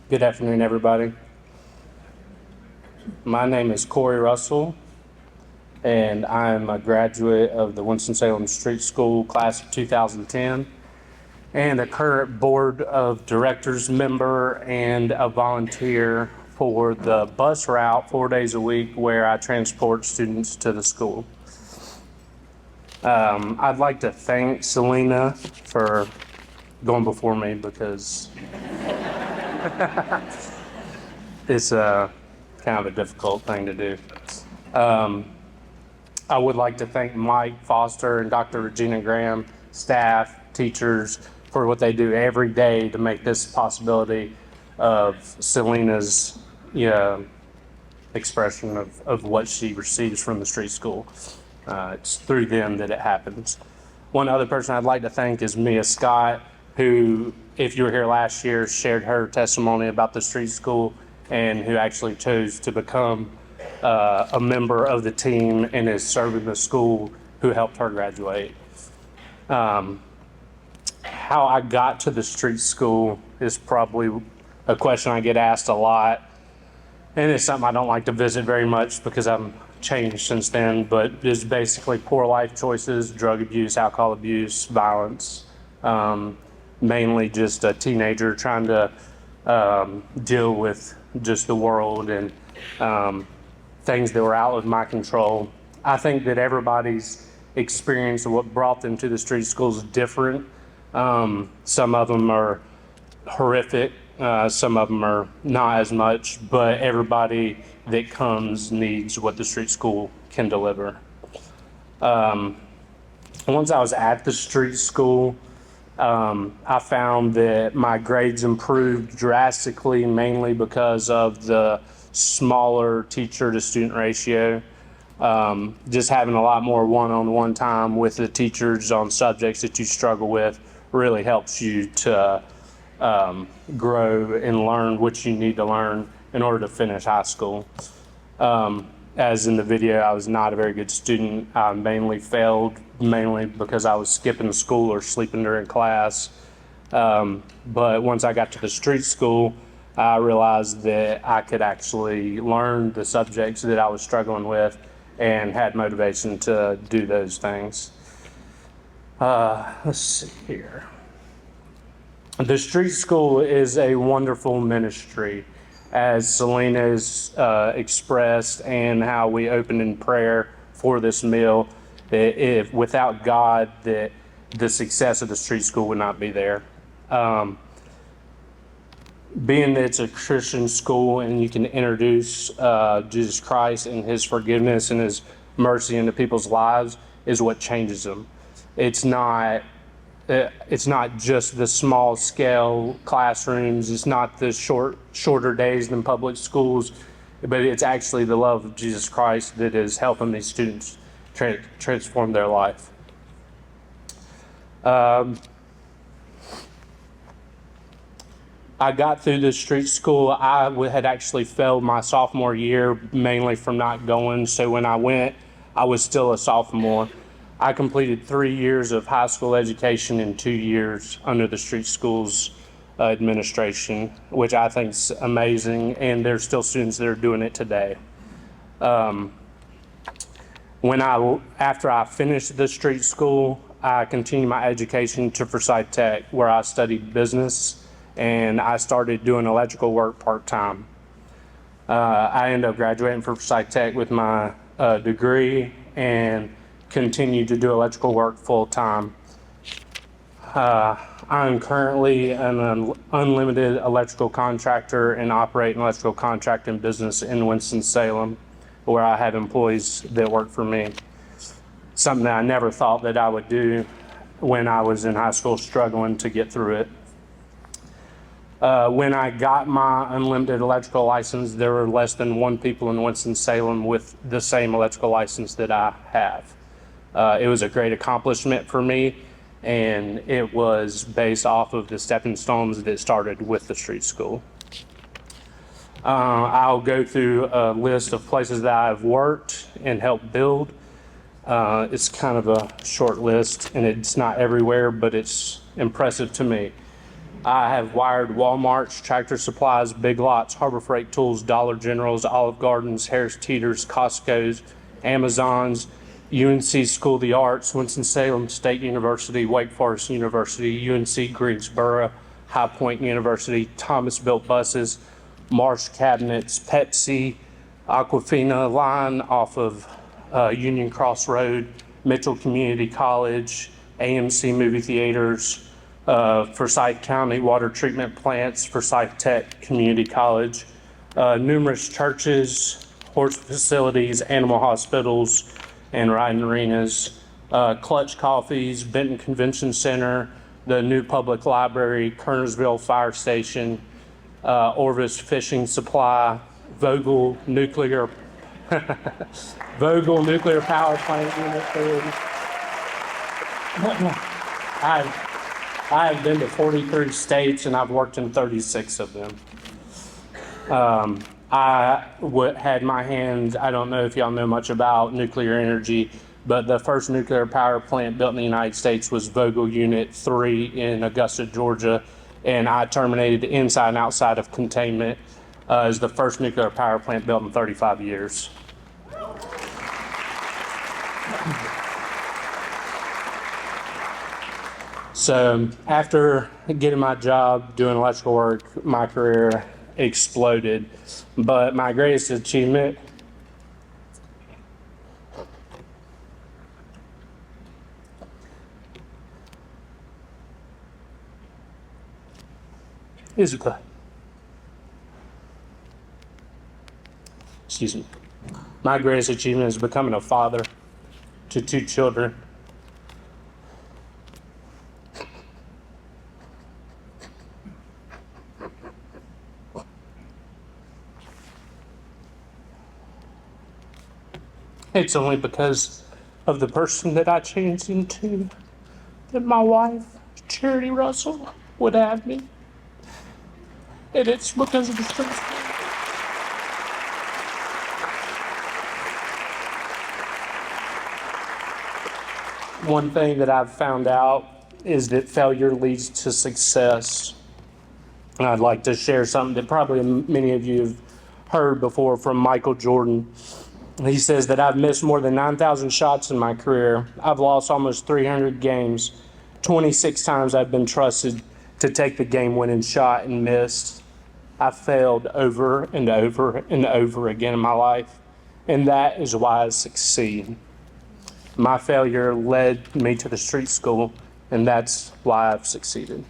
Good afternoon, everybody. My name is Cory Russell, and I'm a graduate of the Winston-Salem Street School class of 2010, and a current board of directors member and a volunteer for the bus route 4 days a week where I transport students to the school. I'd like to thank Selena for going before me because it's kind of a difficult thing to do. I would like to thank Mike Foster and Dr. Regina Graham, staff, teachers, for what they do every day to make this a possibility of Selena's expression of what she receives from the street school. It's through them that it happens. One other person I'd like to thank is Mia Scott, who, if you were here last year, shared her testimony about the street school and who actually chose to become a member of the team and is serving the school who helped her graduate. How I got to the street school is probably a question I get asked a lot, and it's something I don't like to visit very much because I'm changed since then, but it's basically poor life choices, drug abuse, alcohol abuse, violence, mainly just a teenager trying to deal with just the world and things that were out of my control. I think that everybody's experience of what brought them to the street schools is different. Some of them are horrific, some of them are not as much, but everybody that comes needs what the street school can deliver. Once I was at the street school, I found that my grades improved drastically, mainly because of the smaller teacher to student ratio. Just having a lot more one-on-one time with the teachers on subjects that you struggle with really helps you to grow and learn what you need to learn in order to finish high school. As in the video, I was not a very good student. I mainly failed, mainly because I was skipping school or sleeping during class. But once I got to the street school, I realized that I could actually learn the subjects that I was struggling with and had motivation to do those things. Let's see here. The street school is a wonderful ministry, as Selena has expressed, and how we opened in prayer for this meal. If without God, that the success of the street school would not be there. Being that it's a Christian school and you can introduce Jesus Christ and his forgiveness and his mercy into people's lives is what changes them. It's not just the small scale classrooms. It's not the shorter days than public schools, but it's actually the love of Jesus Christ that is helping these students transform their life. I got through the street school. I had actually failed my sophomore year, mainly from not going. So when I went, I was still a sophomore. I completed 3 years of high school education in 2 years under the street school's administration, which I think is amazing. And there's still students that are doing it today. After I finished the street school, I continued my education to Forsyth Tech, where I studied business. And I started doing electrical work part-time. I ended up graduating from Forsyth Tech with my degree and continued to do electrical work full-time. I'm currently an unlimited electrical contractor and operate an electrical contracting business in Winston-Salem, where I have employees that work for me. Something that I never thought that I would do when I was in high school struggling to get through it. When I got my unlimited electrical license, there were less than 1 people in Winston-Salem with the same electrical license that I have. It was a great accomplishment for me, and it was based off of the stepping stones that started with the street school. I'll go through a list of places that I've worked and helped build. It's kind of a short list, and it's not everywhere, but it's impressive to me. I have wired Walmarts, Tractor Supplies, Big Lots, Harbor Freight Tools, Dollar Generals, Olive Gardens, Harris Teeters, Costco's, Amazons, UNC School of the Arts, Winston-Salem State University, Wake Forest University, UNC Greensboro, High Point University, Thomas Built Buses, Marsh Cabinets, Pepsi, Aquafina line off of Union Cross Road, Mitchell Community College, AMC Movie Theaters, Forsyth County Water Treatment Plants, Forsyth Tech Community College, numerous churches, horse facilities, animal hospitals, and riding arenas, Clutch Coffees, Benton Convention Center, the new public library, Kernersville Fire Station, Orvis Fishing Supply, Vogel Nuclear Vogel Nuclear Power Plant Unit 3. I have been to 43 states and I've worked in 36 of them. Had my hands, I don't know if y'all know much about nuclear energy, but the first nuclear power plant built in the United States was Vogel Unit 3 in Augusta, Georgia, and I terminated inside and outside of containment as the first nuclear power plant built in 35 years. So after getting my job doing electrical work, my career exploded. But my greatest achievement is my greatest achievement is becoming a father to 2 children. It's only because of the person that I changed into that my wife, Cory Russell, would have me. And it's because of the strength. One thing that I've found out is that failure leads to success. And I'd like to share something that probably many of you have heard before from Michael Jordan. He says that I've missed more than 9,000 shots in my career. I've lost almost 300 games. 26 times I've been trusted to take the game-winning shot and missed. I failed over and over and over again in my life, and that is why I succeed. My failure led me to the street school, and that's why I've succeeded.